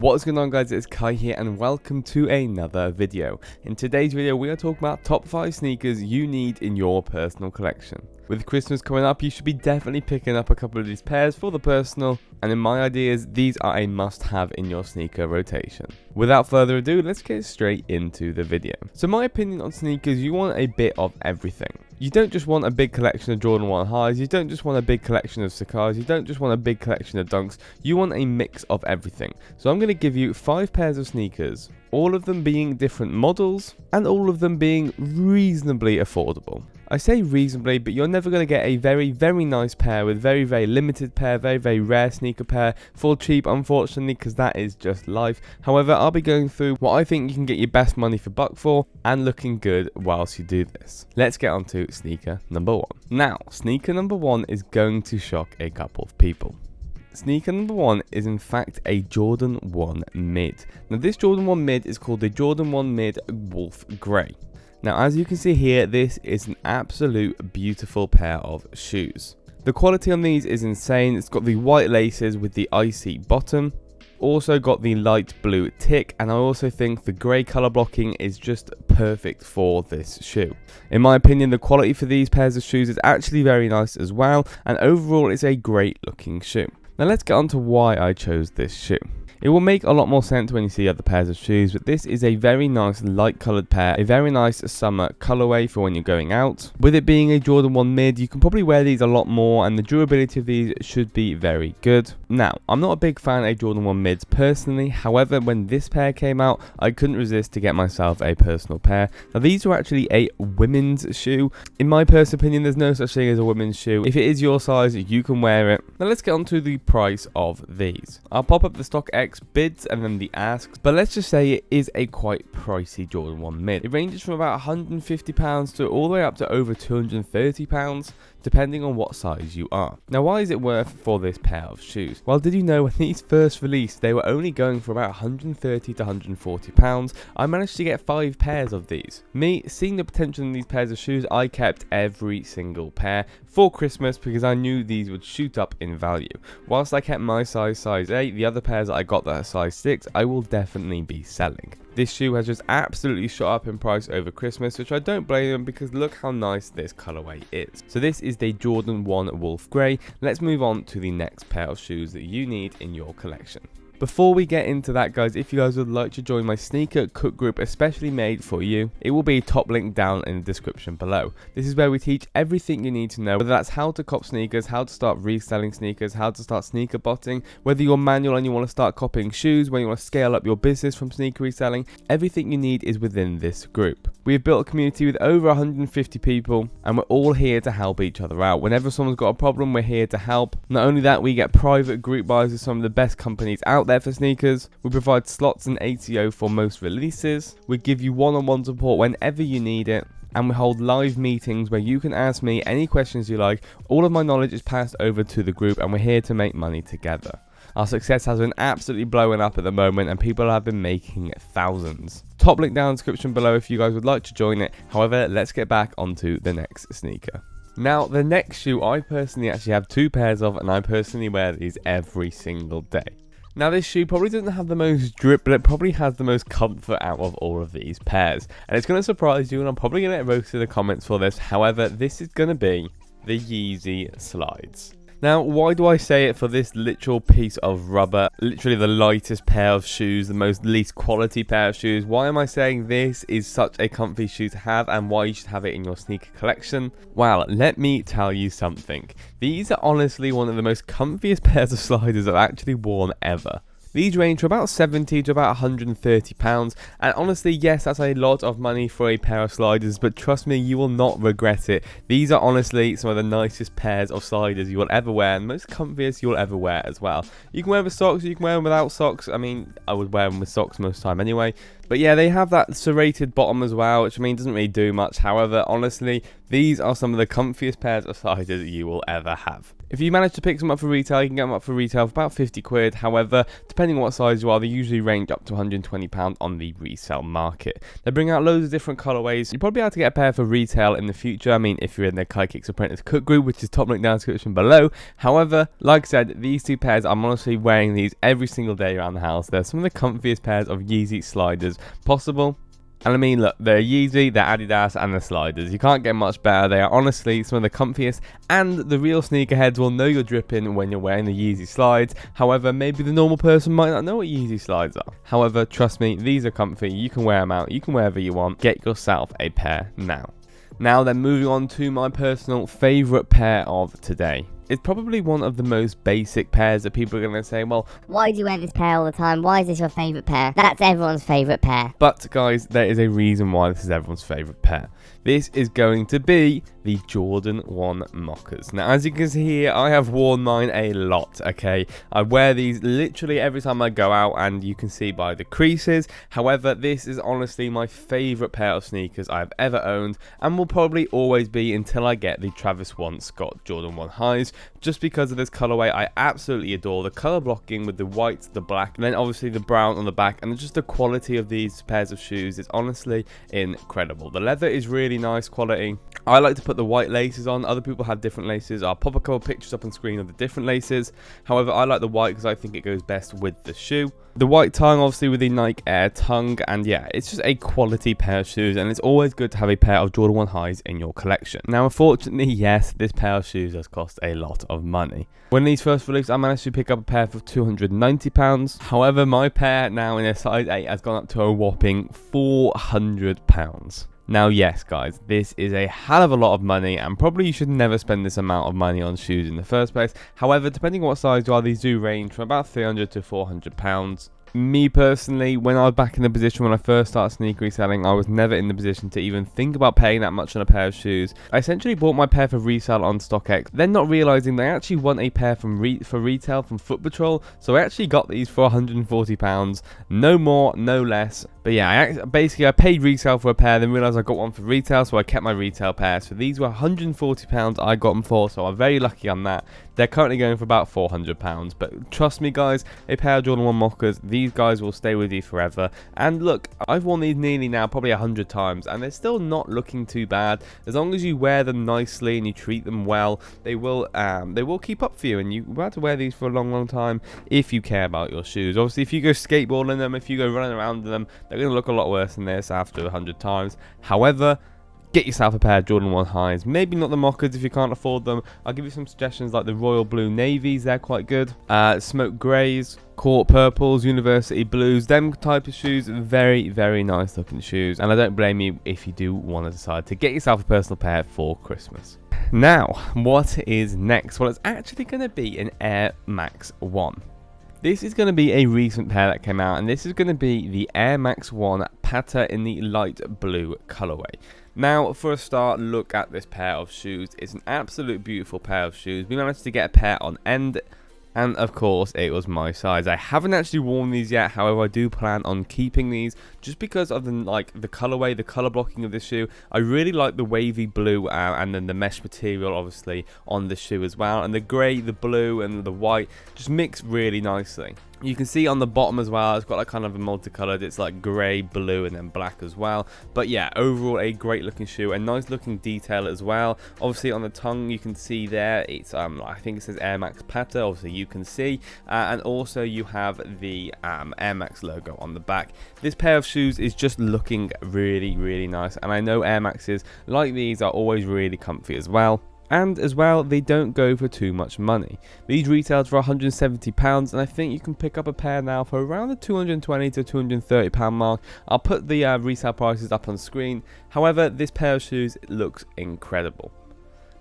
What is going on, guys? It's Kai here and welcome to another video. In today's video we are talking about top 5 sneakers you need in your personal collection. With Christmas coming up, you should be definitely picking up a couple of these pairs for the personal, and in my ideas these are a must have in your sneaker rotation. Without further ado, let's get straight into the video. So my opinion on sneakers, you want a bit of everything. You don't just want a big collection of Jordan 1 highs, you don't just want a big collection of Sakars, you don't just want a big collection of Dunks, you want a mix of everything. So I'm going to give you 5 pairs of sneakers, all of them being different models, and all of them being reasonably affordable. I say reasonably, but you're never going to get a very nice pair with very limited pair, very rare sneaker pair for cheap, unfortunately, because that is just life. However, I'll be going through what I think you can get your best money for buck for and looking good whilst you do this. Let's get on to sneaker number 1. Now, sneaker number 1 is going to shock a couple of people. Sneaker number 1 is in fact a Jordan 1 mid. Now this Jordan 1 mid is called the Jordan 1 mid Wolf Grey. Now as you can see here, this is an absolute beautiful pair of shoes. The quality on these is insane. It's got the white laces with the icy bottom. Also got the light blue tick, and I also think the grey colour blocking is just perfect for this shoe. In my opinion, the quality for these pairs of shoes is actually very nice as well, and overall it's a great looking shoe. Now let's get on to why I chose this shoe. It will make a lot more sense when you see other pairs of shoes, but this is a very nice light coloured pair, a very nice summer colourway for when you're going out. With it being a Jordan 1 mid, you can probably wear these a lot more and the durability of these should be very good. Now, I'm not a big fan of Jordan 1 mids personally, however when this pair came out, I couldn't resist to get myself a personal pair. Now these are actually a women's shoe. In my personal opinion, there's no such thing as a women's shoe. If it is your size, you can wear it. Now let's get on to the price of these. I'll pop up the StockX bids and then the asks, but let's just say it is a quite pricey Jordan 1 mid. It ranges from about £150 to all the way up to over £230, depending on what size you are. Now why is it worth for this pair of shoes? Well, did you know when these first released they were only going for about £130 to £140? I managed to get 5 pairs of these. Me, seeing the potential in these pairs of shoes, I kept every single pair for Christmas because I knew these would shoot up in value. Whilst I kept my size 8, the other pairs that I got that are size 6, I will definitely be selling. This shoe has just absolutely shot up in price over Christmas, which I don't blame them because look how nice this colorway is. So this is the Jordan 1 Wolf Grey. Let's move on to the next pair of shoes that you need in your collection. Before we get into that, guys, if you guys would like to join my sneaker cook group especially made for you, it will be top link down in the description below. This is where we teach everything you need to know, whether that's how to cop sneakers, how to start reselling sneakers, how to start sneaker botting, whether you're manual and you want to start copying shoes, when you want to scale up your business from sneaker reselling. Everything you need is within this group. We have built a community with over 150 people and we're all here to help each other out. Whenever someone's got a problem, we're here to help. Not only that, we get private group buys with some of the best companies out there for sneakers. We provide slots and ATO for most releases. We give you one-on-one support whenever you need it. And we hold live meetings where you can ask me any questions you like. All of my knowledge is passed over to the group and we're here to make money together. Our success has been absolutely blowing up at the moment and people have been making thousands. Top link down in the description below if you guys would like to join it. However, let's get back onto the next sneaker. Now, the next shoe I personally actually have 2 pairs of and I personally wear these every single day. Now this shoe probably doesn't have the most drip, but it probably has the most comfort out of all of these pairs. And it's going to surprise you and I'm probably going to get roasted in the comments for this. However, this is going to be the Yeezy Slides. Now, why do I say it for this literal piece of rubber? Literally the lightest pair of shoes, the most least quality pair of shoes. Why am I saying this is such a comfy shoe to have and why you should have it in your sneaker collection? Well, let me tell you something. These are honestly one of the most comfiest pairs of sliders I've actually worn ever. These range from about £70 to about £130, and honestly, yes, that's a lot of money for a pair of sliders, but trust me, you will not regret it. These are honestly some of the nicest pairs of sliders you will ever wear, and most comfiest you will ever wear as well. You can wear them with socks, you can wear them without socks. I mean, I would wear them with socks most of the time anyway. But yeah, they have that serrated bottom as well, which I mean doesn't really do much. However, honestly, these are some of the comfiest pairs of sliders you will ever have. If you manage to pick some up for retail, you can get them up for retail for about 50 quid. However, depending on what size you are, they usually range up to £120 on the resale market. They bring out loads of different colorways. You'll probably be able to get a pair for retail in the future. I mean, if you're in the KaiKicks Apprentice cook group, which is top link down in the description below. However, like I said, these two pairs, I'm honestly wearing these every single day around the house. They're some of the comfiest pairs of Yeezy Sliders possible. And I mean, look, they're Yeezy, they're Adidas, and they're Sliders. You can't get much better. They are honestly some of the comfiest, and the real sneakerheads will know you're dripping when you're wearing the Yeezy Slides. However, maybe the normal person might not know what Yeezy Slides are. However, trust me, these are comfy. You can wear them out. You can wear wherever you want. Get yourself a pair now. Now then, moving on to my personal favourite pair of today. It's probably one of the most basic pairs that people are going to say, well, why do you wear this pair all the time? Why is this your favourite pair? That's everyone's favourite pair. But guys, there is a reason why this is everyone's favourite pair. This is going to be the Jordan 1 Moccas. Now, as you can see here, I have worn mine a lot, okay? I wear these literally every time I go out, and you can see by the creases. However, this is honestly my favourite pair of sneakers I've ever owned, and will probably always be until I get the Travis Scott Jordan 1 highs, just because of this colorway. I absolutely adore the color blocking with the white, the black, and then obviously the brown on the back, and just the quality of these pairs of shoes is honestly incredible. The leather is really nice quality. I like to put the white laces on. Other people have different laces. I'll pop a couple pictures up on screen of the different laces. However, I like the white because I think it goes best with the shoe. The white tongue, obviously, with the Nike Air tongue, and yeah, it's just a quality pair of shoes, and it's always good to have a pair of Jordan 1 highs in your collection. Now, unfortunately, yes, this pair of shoes has cost a lot of money. When these first released, I managed to pick up a pair for £290. However, my pair now in a size 8 has gone up to a whopping £400. Now, yes, guys, this is a hell of a lot of money, and probably you should never spend this amount of money on shoes in the first place. However, depending on what size you are, these do range from about £300 to £400. Me personally, when I was back in the position when I first started sneaker reselling, I was never in the position to even think about paying that much on a pair of shoes. I essentially bought my pair for resale on StockX, then not realising they actually want a pair for retail from Foot Patrol, so I actually got these for £140, no more, no less. But yeah, I paid resale for a pair, then realised I got one for retail, so I kept my retail pair. So these were £140 I got them for, so I'm very lucky on that. They're currently going for about £400, but trust me guys, a pair of Jordan 1 Moccas, these guys will stay with you forever. And look, I've worn these nearly now probably 100 times, and they're still not looking too bad. As long as you wear them nicely and you treat them well, they will keep up for you, and you will have to wear these for a long time if you care about your shoes. Obviously, if you go skateboarding them, if you go running around in them, they're going to look a lot worse than this after 100 times. However, get yourself a pair of Jordan 1 highs. Maybe not the Moccas if you can't afford them. I'll give you some suggestions like the royal blue navies, they're quite good. Smoke greys, court purples, university blues, them type of shoes, very, very nice looking shoes. And I don't blame you if you do want to decide to get yourself a personal pair for Christmas. Now, what is next? Well, it's actually going to be an Air Max 1. This is going to be a recent pair that came out, and this is going to be the Air Max 1 Pata in the light blue colorway. Now, for a start, look at this pair of shoes. It's an absolute beautiful pair of shoes. We managed to get a pair on end, and of course, it was my size. I haven't actually worn these yet, however, I do plan on keeping these just because of the colorway, the color blocking of the shoe. I really like the wavy blue and then the mesh material, obviously, on the shoe as well. And the grey, the blue, and the white just mix really nicely. You can see on the bottom as well, it's got like kind of a multicolored, it's like grey, blue, and then black as well. But yeah, overall a great looking shoe, a nice looking detail as well. Obviously on the tongue you can see there, it's I think it says Air Max Pata, obviously you can see. And also you have the Air Max logo on the back. This pair of shoes is just looking really, really nice. And I know Air Maxes like these are always really comfy as well. And as well, they don't go for too much money. These retail for £170, and I think you can pick up a pair now for around the £220 to £230 mark. I'll put the resale prices up on screen. However, this pair of shoes looks incredible.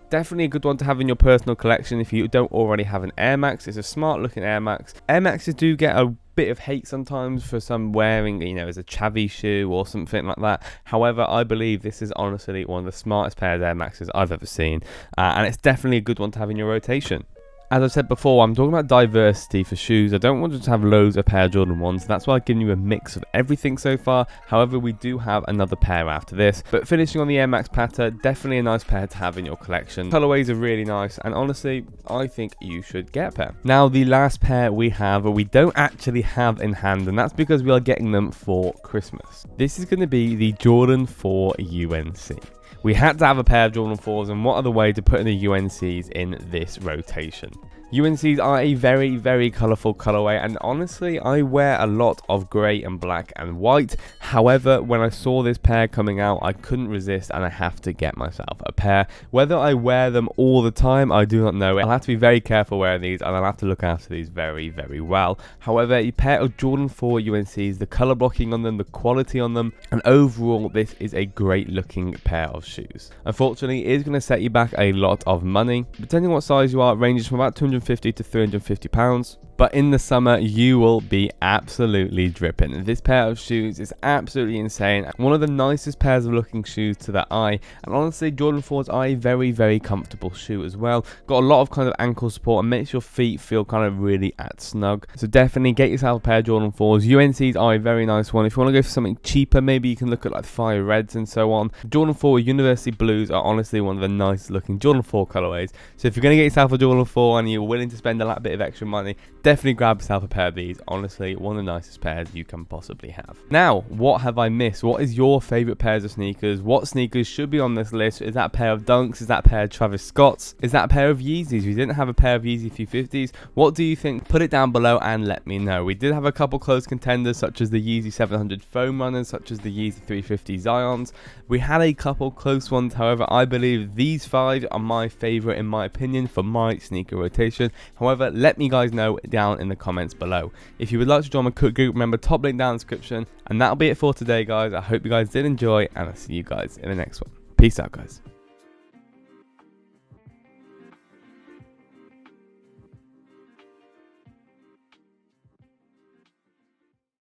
Definitely a good one to have in your personal collection if you don't already have an Air Max. It's a smart looking Air Max. Air Maxes do get a bit of hate sometimes for some wearing, as a chavvy shoe or something like that. However, I believe this is honestly one of the smartest pairs of Air Maxes I've ever seen, and it's definitely a good one to have in your rotation. As I said before, I'm talking about diversity for shoes. I don't want to just have loads of pair of Jordan 1s. That's why I've given you a mix of everything so far. However, we do have another pair after this. But finishing on the Air Max Patta, definitely a nice pair to have in your collection. Colorways are really nice, and honestly, I think you should get a pair. Now, the last pair we have, we don't actually have in hand, and that's because we are getting them for Christmas. This is going to be the Jordan 4 UNC. We had to have a pair of Jordan 4s, and what other way to put in the UNCs in this rotation? UNCs are a very, very colourful colourway, and honestly, I wear a lot of grey and black and white. However, when I saw this pair coming out, I couldn't resist, and I have to get myself a pair. Whether I wear them all the time, I do not know. I'll have to be very careful wearing these, and I'll have to look after these very, very well. However, a pair of Jordan 4 UNCs, the colour blocking on them, the quality on them, and overall, this is a great looking pair of shoes. Unfortunately, it is going to set you back a lot of money. Depending on what size you are, it ranges from about £250 to £350. But in the summer, you will be absolutely dripping. This pair of shoes is absolutely insane. One of the nicest pairs of looking shoes to the eye. And honestly, Jordan 4s are a very, very comfortable shoe as well. Got a lot of kind of ankle support and makes your feet feel kind of really snug. So definitely get yourself a pair of Jordan 4s. UNCs are a very nice one. If you want to go for something cheaper, maybe you can look at like Fire Reds and so on. Jordan 4 University Blues are honestly one of the nicest looking Jordan 4 colorways. So if you're going to get yourself a Jordan 4 and you're willing to spend a little bit of extra money, definitely grab yourself a pair of these. Honestly, one of the nicest pairs you can possibly have. Now, what have I missed? What is your favorite pairs of sneakers? What sneakers should be on this list? Is that a pair of Dunks? Is that a pair of Travis Scotts? Is that a pair of Yeezys? We didn't have a pair of Yeezy 350s. What do you think? Put it down below and let me know. We did have a couple close contenders, such as the Yeezy 700 foam runners, such as the Yeezy 350 Zions. We had a couple close ones. However, I believe these 5 are my favorite in my opinion for my sneaker rotation. However, let me guys know down in the comments below. If you would like to join my cook group, remember, top link down in the description. And that'll be it for today, guys. I hope you guys did enjoy, and I'll see you guys in the next one. Peace out, guys.